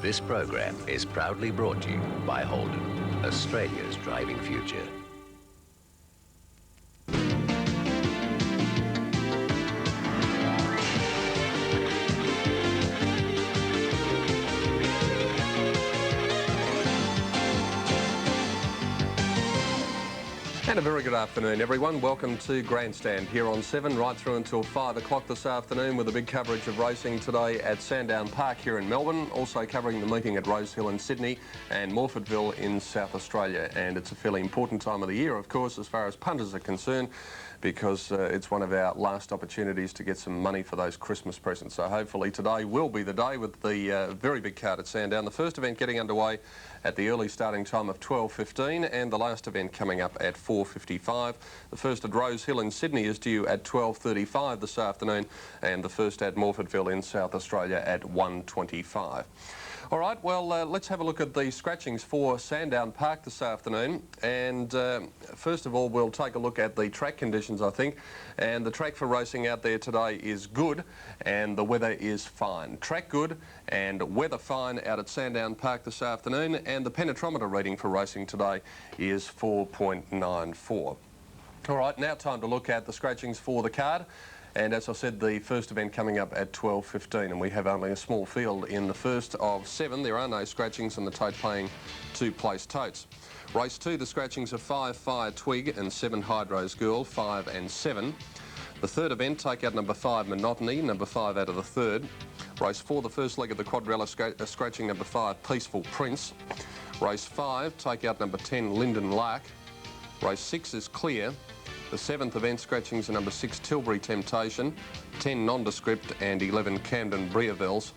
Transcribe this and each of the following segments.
This program is proudly brought to you by Holden, Australia's driving future. And a very good afternoon, everyone. Welcome to Grandstand here on 7, right through until 5 o'clock this afternoon with a big coverage of racing today at Sandown Park here in Melbourne, also covering the meeting at Rosehill in Sydney and Morphettville in South Australia. And it's a fairly important time of the year, of course, as far as punters are concerned, because it's one of our last opportunities to get some money for those Christmas presents. So hopefully today will be the day with the very big card at Sandown. The first event getting underway at the early starting time of 12:15 and the last event coming up at 4:55. The first at Rosehill in Sydney is due at 12:35 this afternoon, and the first at Morphettville in South Australia at 1:25. All right, well, let's have a look at the scratchings for Sandown Park this afternoon. And first of all, we'll take a look at the track conditions, I think. And the track for racing out there today is good, and the weather is fine. Track good and weather fine out at Sandown Park this afternoon. And the penetrometer reading for racing today is 4.94. All right, now time to look at the scratchings for the card. And as I said, the first event coming up at 12:15, and we have only a small field in the first of 7. There are no scratchings, and the tote paying 2 place totes. Race 2, the scratchings are 5 Fire Twig and 7 Hydro's Girl, 5 and 7. The third event, take out number 5 Monotony, number 5 out of the third. Race 4, the first leg of the quadrella, scratching number 5 Peaceful Prince. Race 5, take out number 10 Linden Lark. Race 6 is clear. The 7th event scratchings are number 6 Tilbury Temptation, 10 Nondescript and 11 Camden Briavels.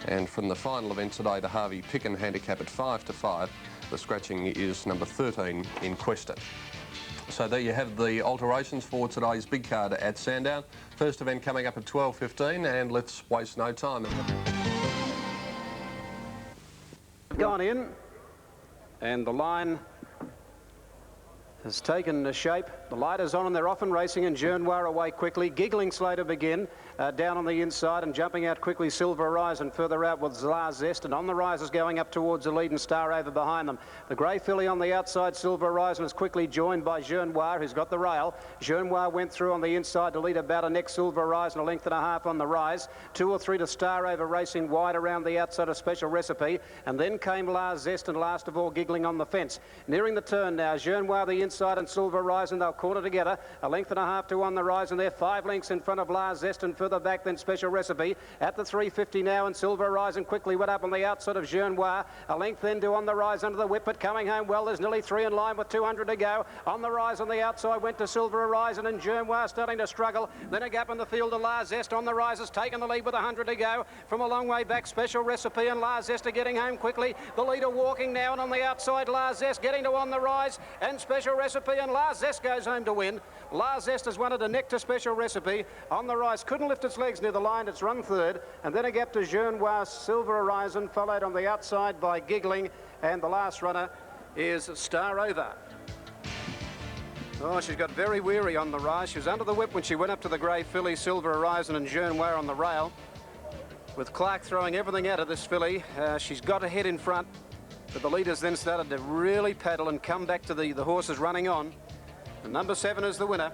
And from the final event today, the Harvey Picken handicap at 5 to 5, the scratching is number 13 Inquesta. So there you have the alterations for today's big card at Sandown. First event coming up at 12:15, and let's waste no time. Gone in, and the line has taken the shape. The light is on and they're off and racing, and Journoir away quickly. Giggling Slow to begin, down on the inside and jumping out quickly Silver Horizon further out with La Zest, and on the rise is going up towards the lead and Star Over behind them. The grey filly on the outside, Silver Horizon, is quickly joined by Journoir, who's got the rail. Journoir went through on the inside to lead about a next Silver Horizon, a length and a half on the rise. 2 or 3 to Star Over racing wide around the outside of Special Recipe, and then came La Zest, and last of all Giggling on the fence. Nearing the turn now, Journoir the inside and Silver Horizon, they'll corner together, a length and a half to on the rise, and they're 5 lengths in front of La Zest, and further back than Special Recipe at the 350 now, and Silver Horizon quickly went up on the outside of Journoir, a length then to on the rise under the whip, but coming home well. There's nearly 3 in line with 200 to go. On the rise on the outside went to Silver Horizon, and Journoir starting to struggle. Then a gap in the field to La Zest. On the rise has taken the lead with 100 to go. From a long way back, Special Recipe and La Zest are getting home quickly. The leader walking now, and on the outside La Zest getting to on the rise, and Special Recipe, and La Zest goes home to win. La Zest has won at a neck to Special Recipe. On the rise, couldn't lift its legs near the line. It's run third, and then a gap to Journoir, Silver Horizon, followed on the outside by Giggling, and the last runner is Star Over. Oh, she's got very weary on the rise. She was under the whip when she went up to the grey filly, Silver Horizon, and Journoir on the rail. With Clark throwing everything at her, this filly, she's got her head in front, but the leaders then started to really paddle and come back to the horses running on. And number 7 is the winner.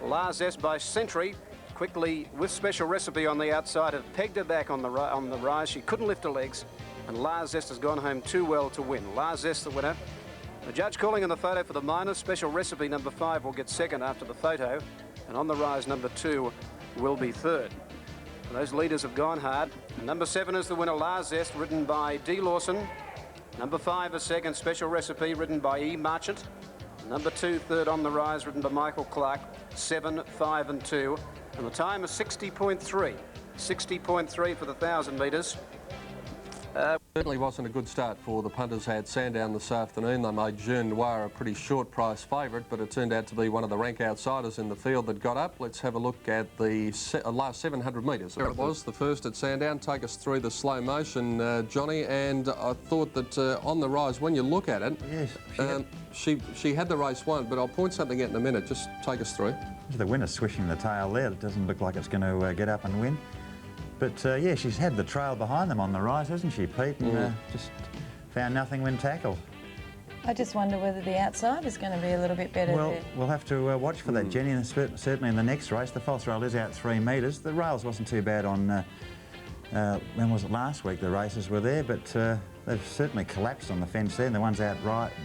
La Zest by Century, quickly with Special Recipe on the outside, have pegged her back on the rise. She couldn't lift her legs, and La Zest has gone home too well to win. La Zest the winner. The judge calling in the photo for the minors. Special Recipe number 5 will get second after the photo, and on the rise number 2 will be third. And those leaders have gone hard. And number 7 is the winner, La Zest, ridden by D. Lawson. Number 5 is second, Special Recipe, ridden by E. Marchant. Number 2, third on the rise, ridden by Michael Clark, 7, 5 and 2. And the time is 60.3. 60.3 for the 1,000 metres. Certainly wasn't a good start for the punters at Sandown this afternoon. They made Journoir a pretty short price favourite, but it turned out to be one of the rank outsiders in the field that got up. Let's have a look at the last 700 metres. There it was, the first at Sandown. Take us through the slow motion, Johnny, and I thought that on the rise, when you look at it, yes, she had the race won, but I'll point something out in a minute. Just take us through. The winner swishing the tail there. It doesn't look like it's going to get up and win. But yeah, she's had the trail behind them on the rise, hasn't she, Pete? And just found nothing when tackled. I just wonder whether the outside is going to be a little bit better Well, there. we'll have to watch for that, Jenny, and certainly in the next race. The false rail is out 3 metres. The rails wasn't too bad on, when was it, last week the races were there, but they've certainly collapsed on the fence there, and the ones out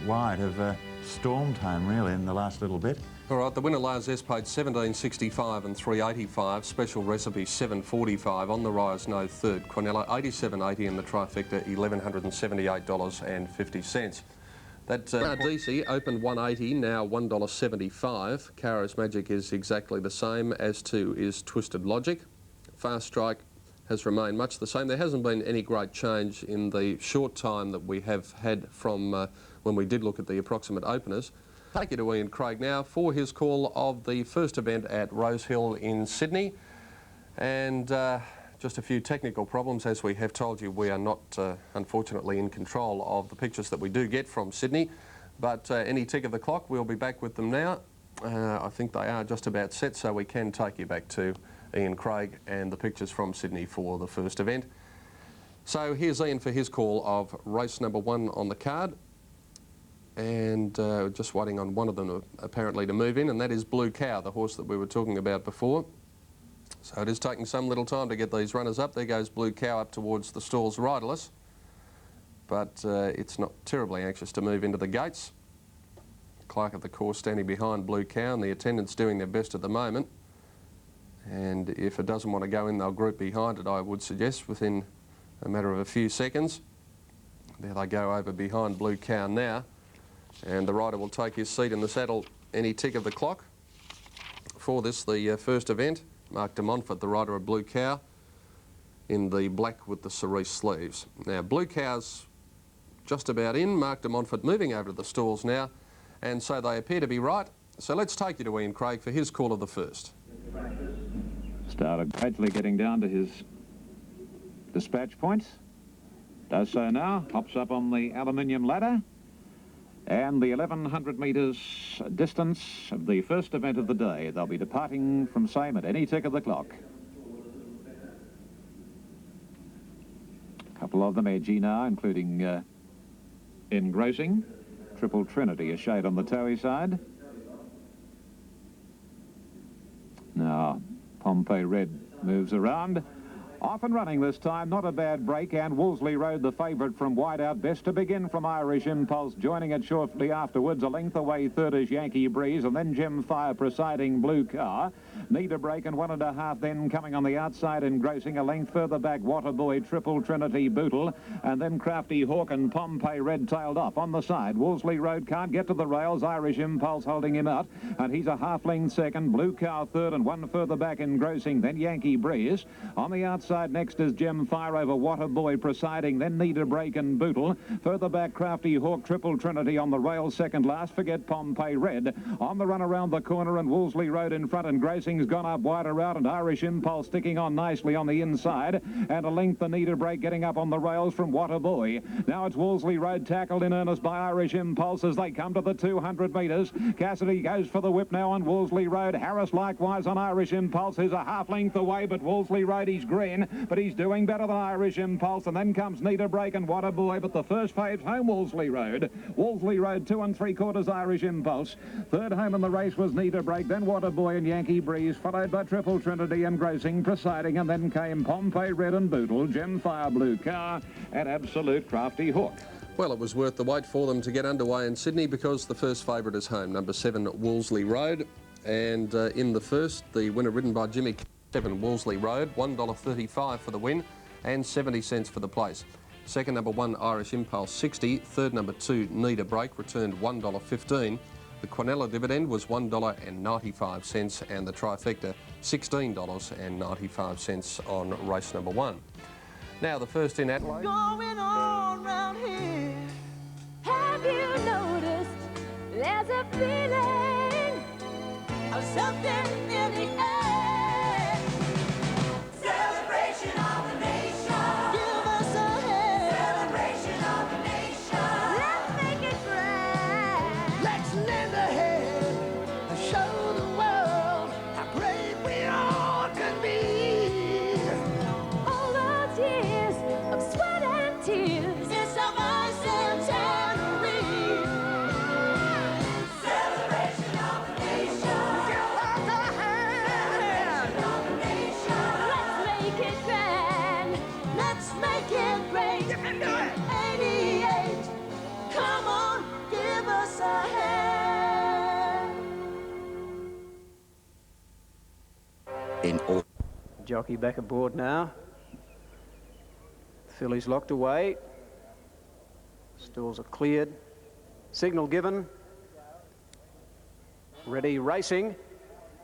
wide have stormed home, really, in the last little bit. All right, the winner Lars S paid $17.65 and $3.85. Special recipe $7.45. On the rise, no third. Quinella $87.80 and the trifecta $1,178.50. That DC opened $1.80, now $1.75. Cara's Magic is exactly the same, as too is Twisted Logic. Fast Strike has remained much the same. There hasn't been any great change in the short time that we have had from when we did look at the approximate openers. Take you to Ian Craig now for his call of the first event at Rosehill in Sydney. And just a few technical problems. As we have told you, we are not, unfortunately, in control of the pictures that we do get from Sydney. But any tick of the clock, we'll be back with them now. I think they are just about set, so we can take you back to Ian Craig and the pictures from Sydney for the first event. So here's Ian for his call of race number 1 on the card. And just waiting on one of them apparently to move in, and that is Blue Cow, the horse that we were talking about before. So it is taking some little time to get these runners up. There goes Blue Cow up towards the stalls riderless, but it's not terribly anxious to move into the gates. Clerk of the course standing behind Blue Cow, and the attendants doing their best at the moment. And if it doesn't want to go in, they'll group behind it, I would suggest, within a matter of a few seconds. There they go over behind Blue Cow now. And the rider will take his seat in the saddle any tick of the clock. For this, the first event, Mark de Montfort, the rider of Blue Cow, in the black with the cerise sleeves. Now, Blue Cow's just about in. Mark de Montfort moving over to the stalls now, and so they appear to be right. So let's take you to Ian Craig for his call of the first. Started gradually getting down to his dispatch points. Does so now, hops up on the aluminium ladder. And the 1,100 metres distance of the first event of the day. They'll be departing from same at any tick of the clock. A couple of them edgy now, including Engrossing. Triple Trinity, a shade on the towy side. Now, Pompey Red moves around. Off and running this time, not a bad break, and Wolseley Road, the favourite from wide out. Best to begin from Irish Impulse, joining it shortly afterwards. A length away, third is Yankee Breeze, and then Jim Fire presiding Blue Car. Need a break, and 1.5 then coming on the outside, engrossing a length further back. Waterboy, Triple Trinity, Bootle, and then Crafty Hawk and Pompey Red tailed off on the side. Wolseley Road can't get to the rails. Irish Impulse holding him out, and he's a half length second. Blue Car third, and one further back engrossing, then Yankee Breeze. On the outside next is Gem Fire over Waterboy presiding, then Need a Break and Bootle. Further back Crafty Hawk, Triple Trinity on the rail second last. Forget Pompey Red. On the run around the corner, and Wolseley Road in front, and Gracing's gone up wider out, and Irish Impulse sticking on nicely on the inside. And a length the Need a Break getting up on the rails from Waterboy. Now it's Wolseley Road tackled in earnest by Irish Impulse as they come to the 200 metres. Cassidy goes for the whip now on Wolseley Road. Harris likewise on Irish Impulse, who's a half length away, but Wolseley Road, he's green, but he's doing better than Irish Impulse. And then comes Need a Break and Waterboy, but the first fave's home Wolseley Road. Wolseley Road 2 3/4 Irish Impulse. Third home in the race was Need a Break, then Waterboy and Yankee Breeze, followed by Triple Trinity and Gracing presiding, and then came Pompey Red and Bootle, Gem Fire, Blue Car, and Absolute Crafty Hawk. Well, it was worth the wait for them to get underway in Sydney, because the first favourite is home, number 7 Wolseley Road. And in the first, the winner ridden by Jimmy 7 Wolseley Road, $1.35 for the win and 70 cents for the place. Second, number 1 Irish Impulse, 60. Third, number 2 Need a Break, returned $1.15. The Quinella dividend was $1.95, and the trifecta $16.95 on race number 1. Now the first in Adelaide. Going on round here. Have you noticed there's a feeling of something in the air? Celebration of the nation. Give us a hand. Celebration of the nation. Let's make it grand. Let's lend a hand and show the world how great we all can be. Oh, in all. Jockey back aboard now. Fillies locked away. Stalls are cleared. Signal given. Ready racing.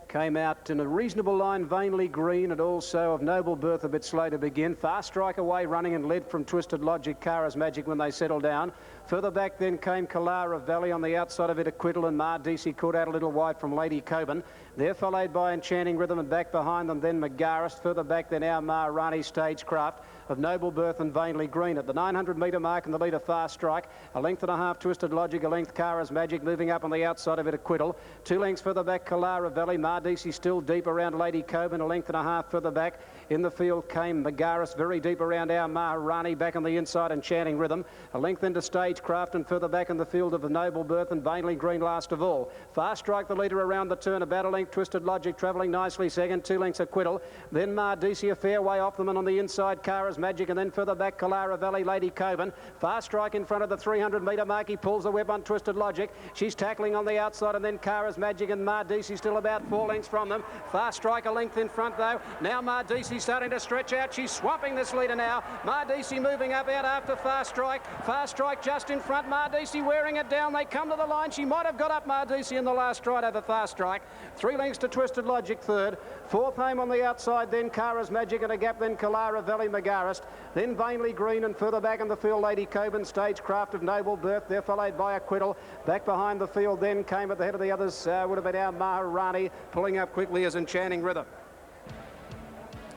Came out in a reasonable line, Vainly Green, and also of Noble Birth a bit slow to begin. Fast Strike away, running and led from Twisted Logic, Cara's Magic when they settled down. Further back then came Kalara Valley. On the outside of it, Acquittal and Mardisi caught out a little wide from Lady Coburn. They're followed by Enchanting Rhythm, and back behind them then Megaris. Further back then our Maharani Stagecraft of Noble Birth and Vainly Green. At the 900 metre mark in the leader, Fast Strike. A length and a half Twisted Logic, a length Cara's Magic. Moving up on the outside of it, Acquittal. 2 lengths further back, Kalara Valley. Mardisi still deep around Lady Coburn. A length and a half further back. In the field came Megaris, very deep around our Maharani. Back on the inside, Enchanting Rhythm. A length into Stagecraft, and further back in the field of the Noble Birth and Vainly Green last of all. Fast Strike the leader around the turn. About a length Twisted Logic travelling nicely second. 2 lengths Acquittal. Then Mardisi a fair way off them, and on the inside Cara's Magic, and then further back Kalara Valley, Lady Coburn. Fast Strike in front of the 300 metre mark. He pulls the whip on Twisted Logic. She's tackling on the outside, and then Cara's Magic and Mardisi still about 4 lengths from them. Fast Strike a length in front though. Now Mardisi starting to stretch out. She's swamping this leader now. Mardisi moving up out after Fast Strike. Fast Strike just in front. Mardisi wearing it down. They come to the line. She might have got up Mardisi in the last stride over Fast Strike. 3 lengths to Twisted Logic third. 4th home on the outside, then Cara's Magic, and a gap, then Kalara Valley, Megaris. Then Vainly Green, and further back in the field Lady Coburn, Stagecraft of Noble Birth. They're followed by Acquittal. Back behind the field then came at the head of the others would have been our Maharani. Pulling up quickly as Enchanting Rhythm.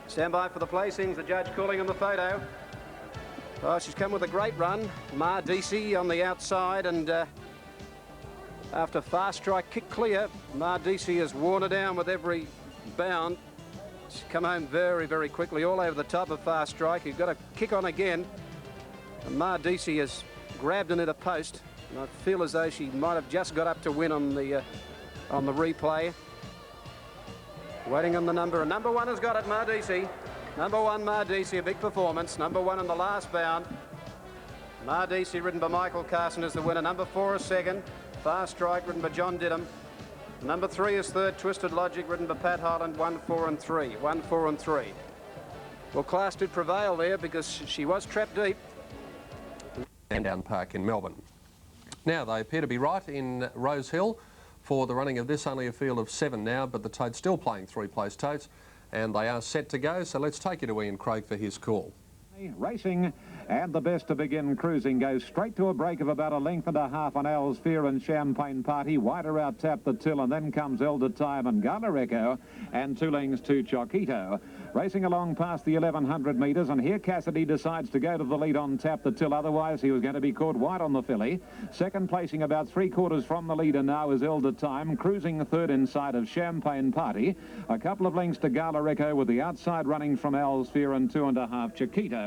Stand by for the placings. The judge calling on the photo. Oh, she's come with a great run. Mardisi on the outside, and after Fast Strike kick clear, Mardisi has worn her down with every bound. She's come home very, very quickly, all over the top of Fast Strike. You've got to kick on again. And Mardisi has grabbed an inner post, and I feel as though she might have just got up to win on the replay. Waiting on the number, and number 1 has got it, Mardisi. Number 1, Mardisi, a big performance. Number 1 in the last bound. Mardisi, ridden by Michael Carson, is the winner. Number 4 is second. Fast Strike, ridden by John Didham. Number 3 is third. Twisted Logic, ridden by Pat Holland. 1, 4 and 3. 1, 4 and 3. Well, class did prevail there because she was trapped deep. Sandown Park in Melbourne. Now, they appear to be right in Rose Hill for the running of this. Only a field of 7 now, but the totes still playing 3-place totes, and they are set to go. So let's take you to Ian Craig for his call. Racing, and the best to begin cruising goes straight to a break of about a length and a half on Owl's Fear and Champagne Party. Wider out Tap the Till, and then comes Elder Time and Gala Echo, and 2 lengths to Choquito. Racing along past the 1100 metres, and here Cassidy decides to go to the lead on Tap the Till. Otherwise, he was going to be caught wide on the filly. Second placing about 3/4 from the leader now is Elder Time, cruising third inside of Champagne Party. A couple of lengths to Gala Echo, with the outside running from Owl's Fear and 2.5 Choquito.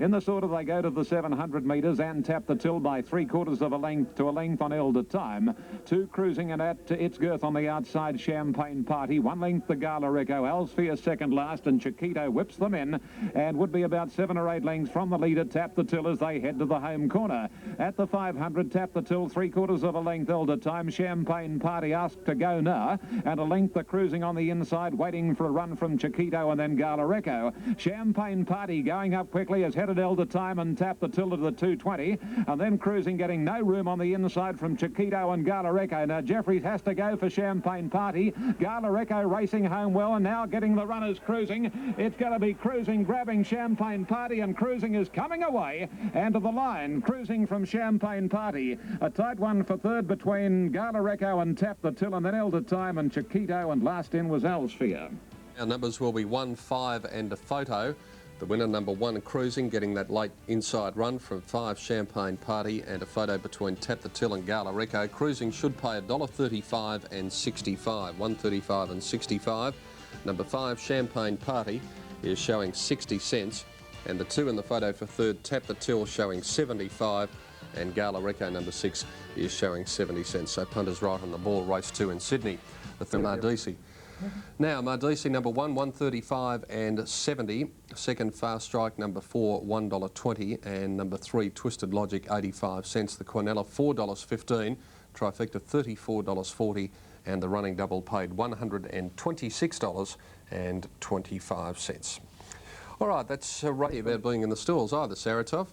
In the sort of they go to the 700 metres and Tap the Till by 3/4 of a length to a length on Elder Time. 2 cruising and at its girth on the outside, Champagne Party. 1 length the Gala Echo. Elsphere second last, and Choquito whips them in and would be about 7 or 8 lengths from the leader, Tap the Till, as they head to the home corner. At the 500, Tap the Till, 3/4 of a length Elder Time. Champagne Party asked to go now, and a length the cruising on the inside, waiting for a run from Choquito and then Gala Echo. Champagne Party going up quickly as headed Elder Time and Tap the Till to the 220, and then cruising, getting no room on the inside from Choquito and Gala Echo. Now Jeffries has to go for Champagne Party. Gala Echo racing home well, and now getting the runners cruising. It's going to be cruising grabbing Champagne Party, and cruising is coming away and to the line. Cruising from Champagne Party. A tight one for third between Gala Echo and Tap the Till, and then Elder Time and Choquito, and last in was Elsphere. Our numbers will be 1, 5 and a photo. The winner, number 1, cruising, getting that late inside run from 5, Champagne Party, and a photo between Tap the Till and Gala Echo. Cruising should pay $1.35 and 65, $1.35 and 65. Number 5, Champagne Party, is showing 60 cents, and the 2 in the photo for third, Tap the Till, showing 75, and Gala Echo, number 6, is showing 70 cents. So punters right on the ball. Race 2 in Sydney. The Mardisi. Now, Mardisi, number 1, $1.35 and 70. Second, Fast Strike, number 4, $1.20. And number 3, Twisted Logic, 85 cents. The Quinella, $4.15. Trifecta, $34.40. And the running double paid $126 and 25 cents. All right, that's right about being in the stalls either, Saratov.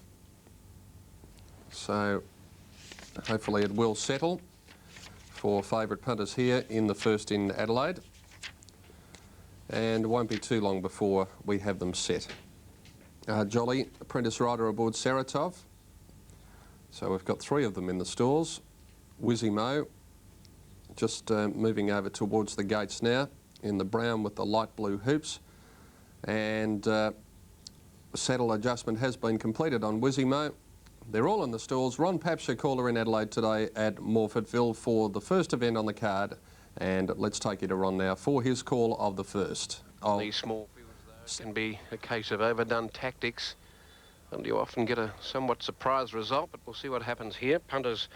So hopefully it will settle for favourite punters here in the first in Adelaide. And it won't be too long before we have them set. Jolly, apprentice rider aboard Saratov. So we've got 3 of them in the stalls. Wizzy Mo, just moving over towards the gates now in the brown with the light blue hoops. And saddle adjustment has been completed on Wizzy Mo. They're all in the stalls. Ron Papp's your caller in Adelaide today at Morfettville for the first event on the card. And let's take you to Ron now for his call of the first. These small fields, though, can be a case of overdone tactics, and you often get a somewhat surprise result, but we'll see what happens here. Punters'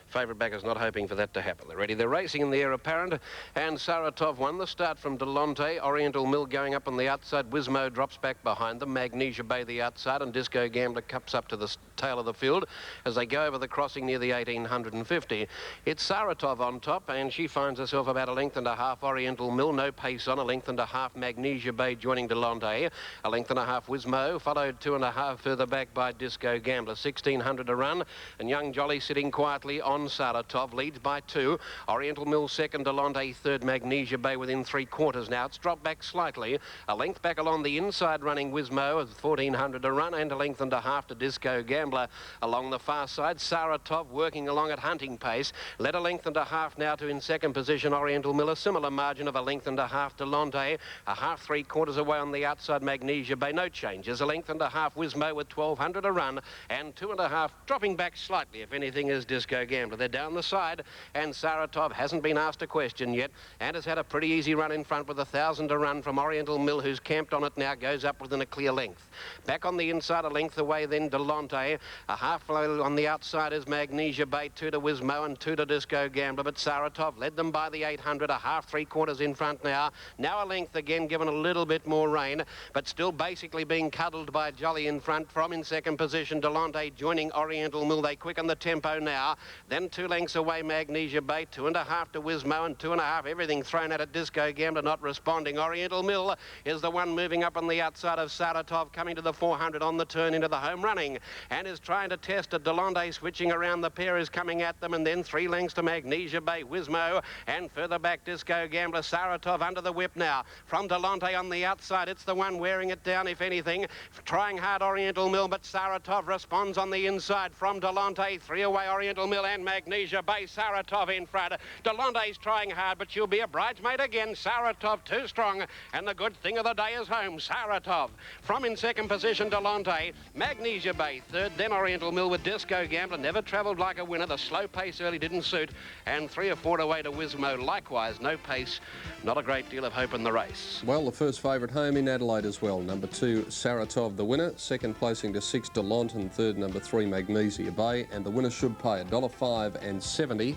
favourite backers not hoping for that to happen. They're ready. They're racing in the air apparent, and Saratov won the start from Delonte. Oriental Mill going up on the outside. Wizmo drops back behind them. Magnesia Bay the outside, and Disco Gambler cups up to the tail of the field as they go over the crossing near the 1850. It's Saratov on top, and she finds herself about a length and a half. Oriental Mill, no pace on, a length and a half. Magnesia Bay joining Delonte, a length and a half. Wizmo, followed 2.5 further back by Disco Gambler. 1600 to run, and Young Jolly sitting quietly on Saratov, leads by 2. Oriental Mill second, Delonte third. Magnesia Bay within 3/4 now. It's dropped back slightly, a length back along the inside running Wizmo with 1400 to run, and a length and a half to Disco Gambler along the far side. Saratov working along at hunting pace, led a length and a half now to in second position Oriental Mill, a similar margin of a length and a half to Delonte, a half 3/4 away on the outside Magnesia Bay, no changes, a length and a half Wizmo with 1200 to run, and 2.5 dropping back slightly if anything is Disco Gambler. They're down the side, and Saratov hasn't been asked a question yet and has had a pretty easy run in front with 1000 to run from Oriental Mill, who's camped on it now, goes up within a clear length. Back on the inside, a length away then Delonte, a half on the outside is Magnesia Bay, 2 to Wizmo and 2 to Disco Gambler, but Saratov led them by the 800, a half 3/4 in front now. Now a length again, given a little bit more rain, but still basically being cuddled by Jolly in front. From in second position, Delonte joining Oriental Mill. They quicken the tempo now. Then 2 lengths away Magnesia Bay, 2.5 to Wizmo and 2.5, everything thrown at it. Disco Gambler not responding. Oriental Mill is the one moving up on the outside of Saratov, coming to the 400 on the turn into the home running, and is trying to test it. Delonte switching around, the pair is coming at them, and then 3 lengths to Magnesia Bay, Wizmo, and further back Disco Gambler. Saratov under the whip now from Delonte on the outside. It's the one wearing it down, if anything, trying hard Oriental Mill, but Saratov responds on the inside from Delonte. 3 away Oriental Mill and Magnesia Bay. Saratov in front. Delonte's trying hard, but she'll be a bridesmaid again. Saratov too strong, and the good thing of the day is home. Saratov from in second position, Delonte. Magnesia Bay third, then Oriental Mill with Disco Gambler. Never travelled like a winner. The slow pace early didn't suit, and 3 or 4 away to Wizmo. Likewise, no pace. Not a great deal of hope in the race. Well, the first favourite home in Adelaide as well. Number 2, Saratov, the winner. Second placing to 6, Delonte, and third, number 3, Magnesia Bay. And the winner should pay $1.05.70.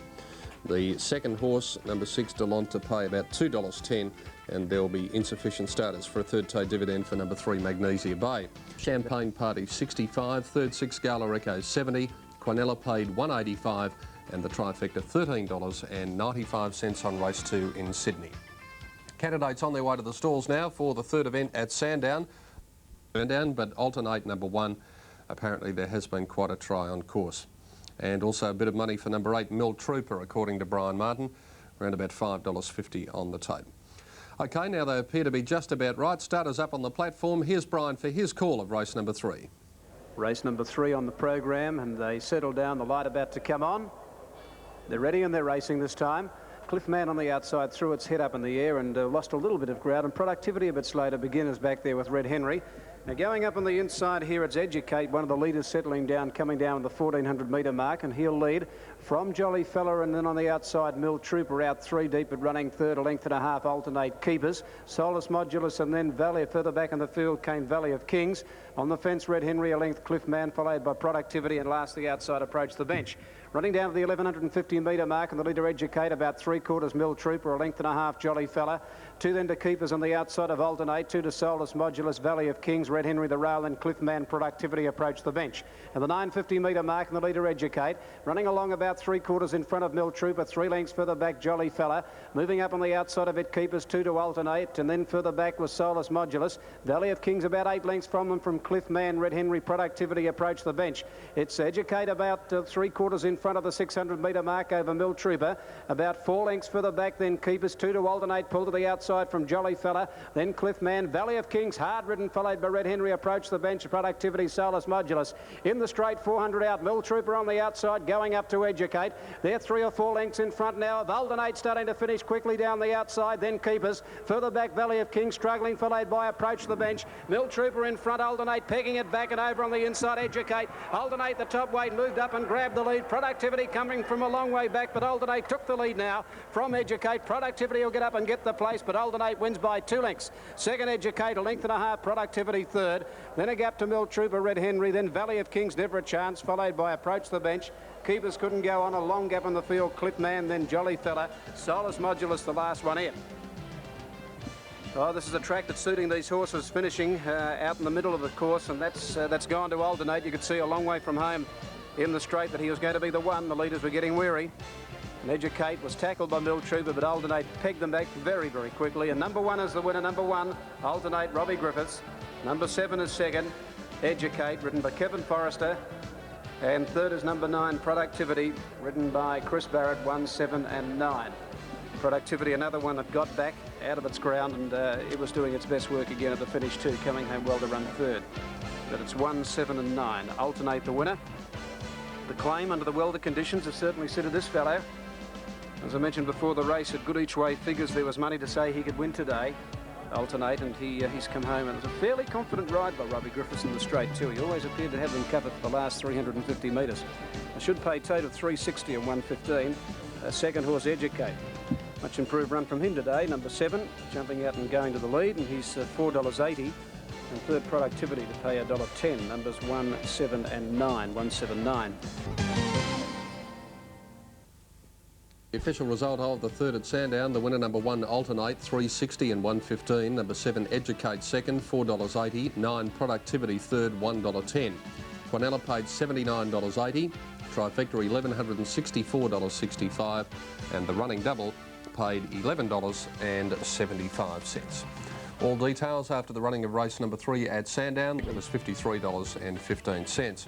The second horse, number 6, Delonte, to pay about $2.10, and there will be insufficient starters for a third toe dividend for number 3, Magnesia Bay. Champagne Party 65, third 6, Gala Echo 70, Quinella paid $1.85, and the trifecta $13.95 on race 2 in Sydney. Candidates on their way to the stalls now for the third event at Sandown. But alternate number 1, apparently there has been quite a try on course. And also a bit of money for number 8, Mill Trooper, according to Brian Martin, around about $5.50 on the tape. OK, now they appear to be just about right. Starters up on the platform. Here's Brian for his call of race number 3. Race number 3 on the program, and they settle down, the light about to come on. They're ready and they're racing this time. Cliffman on the outside threw its head up in the air and lost a little bit of ground, and Productivity a bit slow to beginners back there with Red Henry. Now going up on the inside here, it's Educate, one of the leaders settling down, coming down the 1400 metre mark, and he'll lead from Jolly Fella, and then on the outside Mill Trooper out 3 deep, but running third, a length and a half, Alternate Keepers, Solus Modulus, and then Valley. Further back in the field came Valley of Kings. On the fence, Red Henry a length, Cliffman, followed by Productivity, and last the outside approach the bench. Running down to the 1150 metre mark, and the leader Educate about 3/4, Mill Trooper, a length and a half, Jolly Fella. 2 then to Keepers on the outside of Alternate, 2 to Solus, Modulus, Valley of Kings, Red Henry the Rail, and Cliffman Productivity approach the bench. And the 950 metre mark and the leader Educate, running along about 3/4 in front of Mill Trooper, 3 lengths further back Jolly Fella, moving up on the outside of it Keepers, 2 to Alternate, and then further back was Solus, Modulus, Valley of Kings about 8 lengths from them from Cliffman, Red Henry Productivity approach the bench. It's Educate about 3/4 in front of the 600 metre mark over Mill Trooper, about 4 lengths further back then Keepers, 2 to Alternate, pull to the outside from Jolly Fella, then Cliffman, Valley of Kings, hard ridden, followed by Red Henry approach the bench, Productivity, Solus, Modulus. In the straight, 400 out, Mill Trooper on the outside, going up to Educate. They're 3 or 4 lengths in front now of Alternate, starting to finish quickly down the outside, then Keepers. Further back, Valley of Kings, struggling, followed by approach the bench. Mill Trooper in front, Alternate, pegging it back and over on the inside, Educate. Alternate, the top weight, moved up and grabbed the lead. Productivity coming from a long way back, but Alternate took the lead now from Educate. Productivity will get up and get the place, but Alternate wins by 2 lengths. Second, Educate, 1.5 lengths. Productivity third. Then a gap to Mill Trooper, Red Henry. Then Valley of Kings, never a chance, followed by approach the bench. Keepers couldn't go on. A long gap in the field. Clipman, then Jolly Fella. Solus, Modulus, the last one in. Oh, this is a track that's suiting these horses, finishing out in the middle of the course, and that's gone to Alternate. You could see a long way from home in the straight that he was going to be the one. The leaders were getting weary. And Educate was tackled by Mill Trooper, but Alternate pegged them back very, very quickly. And number 1 is the winner. Number 1, Alternate, Robbie Griffiths. Number 7 is second, Educate, ridden by Kevin Forrester. And third is number 9, Productivity, ridden by Chris Barrett, 1, 7 and 9. Productivity, another one that got back out of its ground, and it was doing its best work again at the finish too, coming home well to run third. But it's 1, 7 and 9. Alternate the winner. The claim under the welder conditions have certainly suited this fellow. As I mentioned before the race, at good each way figures, there was money to say he could win today, Alternate, and he's come home, and it was a fairly confident ride by Robbie Griffiths in the straight too. He always appeared to have them covered for the last 350 metres. I should pay Tate of 360 and 115. Second horse, Educate. Much improved run from him today. Number 7, jumping out and going to the lead, and he's $4.80. And third, Productivity, to pay $1.10. Numbers 1, 7 and 9, 179. The official result of the third at Sandown, the winner number 1 Alternate, 360 and 115. Number 7 Educate second, $4.80. 9 Productivity third, $1.10. Quinella paid $79.80. Trifecta $1,164.65, and the running double paid $11.75. All details after the running of race number 3 at Sandown. It was $53.15.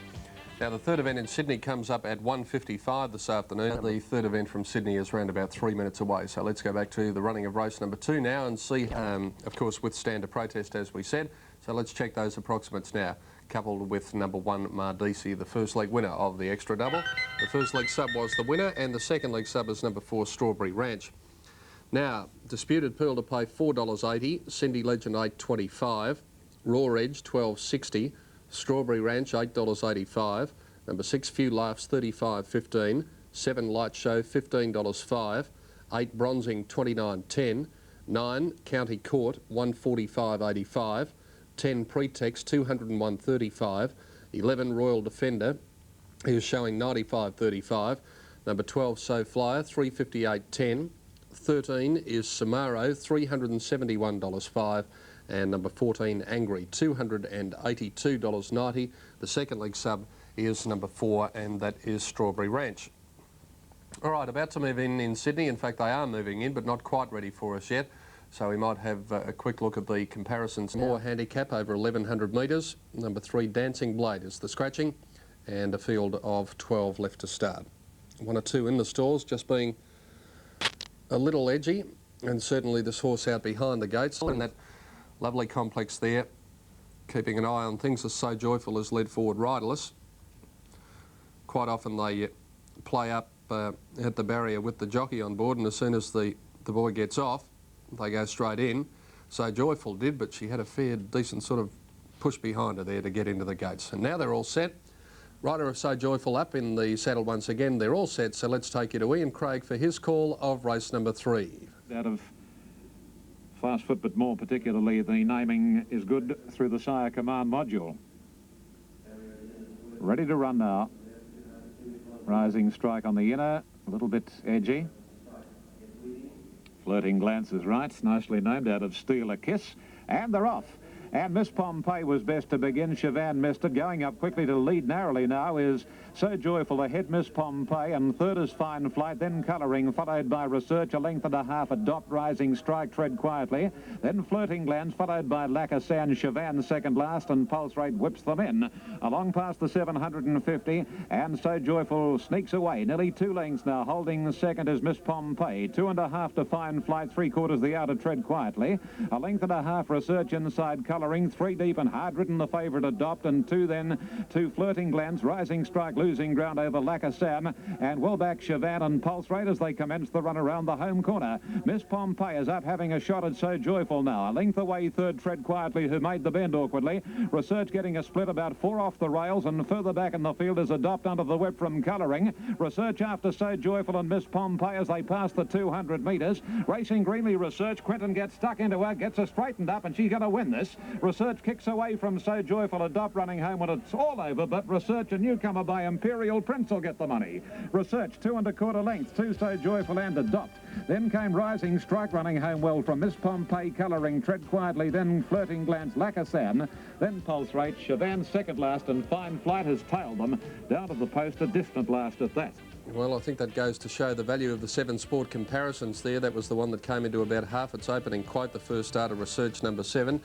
Now, the third event in Sydney comes up at 1:55 this afternoon. The third event from Sydney is around about 3 minutes away. So let's go back to the running of race number 2 now and see, of course, withstand a protest, as we said. So let's check those approximates now, coupled with number 1 Mardisi, the first leg winner of the extra double. The first leg sub was the winner, and the second leg sub is number 4 Strawberry Ranch. Now, Disputed Pearl to pay $4.80, Cindy Legend $8.25, Raw Edge $12.60, Strawberry Ranch $8.85, number 6 Few Laughs $35.15, 7 Light Show $15.05, 8 Bronzing $29.10, 9 County Court $145.85, 10 Pretext $201.35, 11 Royal Defender is showing $95.35, number 12 So Flyer $358.10, 13 is Samaro $371.05, and number 14 Angry $282.90. The second leg sub is number 4, and that is Strawberry Ranch. All right, about to move in Sydney. In fact, they are moving in, but not quite ready for us yet. So we might have a quick look at the comparisons. More handicap over 1,100 metres. Number 3 Dancing Blade is the scratching, and a field of 12 left to start. 1 or 2 in the stalls, just being a little edgy, and certainly this horse out behind the gates. And that lovely complex there, keeping an eye on things, as So Joyful is led forward riderless. Quite often they play up at the barrier with the jockey on board, and as soon as the boy gets off, they go straight in. So Joyful did, but she had a fair, decent sort of push behind her there to get into the gates. And now they're all set. Rider of So Joyful up in the saddle once again. They're all set, so let's take you to Ian Craig for his call of race number 3. Out of Fast Foot, but more particularly the naming is good through the Sire Command module. Ready to run now. Rising Strike on the inner, a little bit edgy. Flirting Glance is right, nicely named out of Steal a Kiss. And they're off. And Miss Pompeii was best to begin. Chavan missed it. Going up quickly to lead narrowly now is So Joyful ahead, Miss Pompeii, and third is Fine Flight, then Colouring, followed by Research, a length and a half, Adopt, Rising Strike, Tread Quietly, then Flirting Glance, followed by Lacassan, Chavan second last, and Pulse Rate whips them in. Along past the 750, and So Joyful sneaks away, nearly 2 lengths now. Holding second is Miss Pompeii, 2.5 to Fine Flight, 3/4 the outer, Tread Quietly, a length and a half, Research inside, Colouring, 3 deep and hard ridden the favourite Adopt, and 2 then to Flirting Glance, Rising Strike losing ground over Lacassan, and well back Chavan and Pulse Rate as they commence the run around the home corner. Miss Pompeii is up having a shot at So Joyful now, a length away third, Tread Quietly, who made the bend awkwardly. Research getting a split about 4 off the rails, and further back in the field is Adopt under the whip from Colouring. Research after So Joyful and Miss Pompeii as they pass the 200 metres. Racing greenly Research, Quinton gets stuck into her, gets her straightened up, and she's going to win this. Research kicks away from So Joyful, Adopt running home when it's all over, but Research, a newcomer by Imperial Prince, will get the money. Research 2 1/4 lengths, 2 So Joyful and Adopt. Then came Rising Strike running home well from Miss Pompeii, Colouring, Tread Quietly, then Flirting Glance, Lacassan, then Pulse Rate, Chavan second last, and Fine Flight has tailed them down to the post, a distant last at that. Well, I think that goes to show the value of the 7 sport comparisons there. That was the one that came into about half its opening quote, the first start of Research number 7.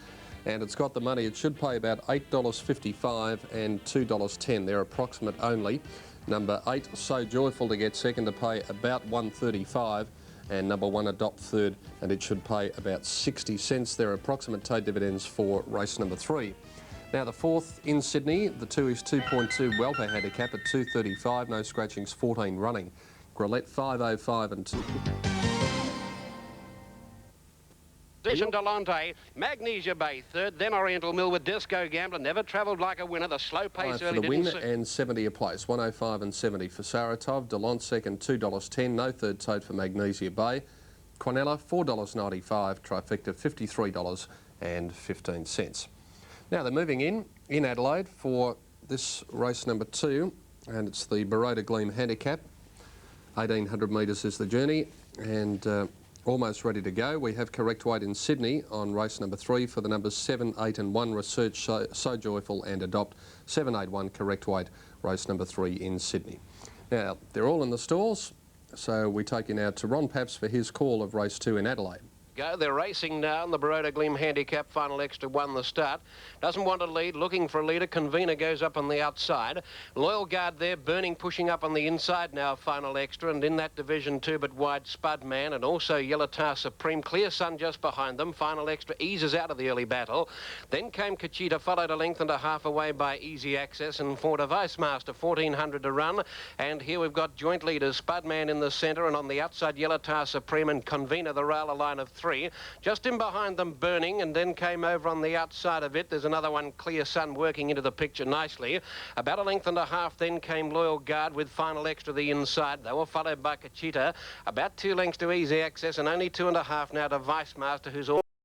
And it's got the money. It should pay about $8.55 and $2.10. They're approximate only. Number 8, So Joyful, to get second, to pay about $1.35, and number 1, Adopt, third, and it should pay about 60 cents. They're approximate tote dividends for race number 3. Now the 4th in Sydney, the 2 is 2.2 welter handicap at 235, no scratchings, 14 running. Grillet 505 and 2. Position Delonte, Magnesia Bay third, then Oriental Mill with Disco Gambler, never travelled like a winner, the slow pace early for the win didn't and 70 a place, 105 and 70 for Saratov, Delont second, $2.10, no third tote for Magnesia Bay, Quinella $4.95, trifecta $53.15. Now they're moving in Adelaide for this race number 2, and it's the Baroda Gleam handicap. 1,800 metres is the journey, and almost ready to go. We have correct weight in Sydney on race number 3 for the numbers 7, 8 and 1, Research, So Joyful and Adopt. 7, 8, 1, correct weight, race number 3 in Sydney. Now, they're all in the stalls, so we take you now to Ron Paps for his call of race 2 in Adelaide. They're racing now, and the Baroda Gleam handicap final extra won the start. Doesn't want to lead, looking for a leader. Convener goes up on the outside. Loyal Guard there, Burning pushing up on the inside now, final extra, and in that division 2 but wide, Spudman, and also Yellow Tar Supreme. Clear Sun just behind them. Final extra eases out of the early battle. Then came Kachita, followed a length and a half away by Easy Access, and for Device Master, 1,400 to run. And here we've got joint leaders, Spudman in the centre, and on the outside, Yellow Tar Supreme, and Convener, the railer line of 3. Just in behind them, Burning, and then came over on the outside of it. There's another one, Clear Sun, working into the picture nicely. About a length and a half then came Loyal Guard with final extra the inside. They were followed by Kachita. About 2 lengths to Easy Access, and only 2.5 now to Vice Master, who's all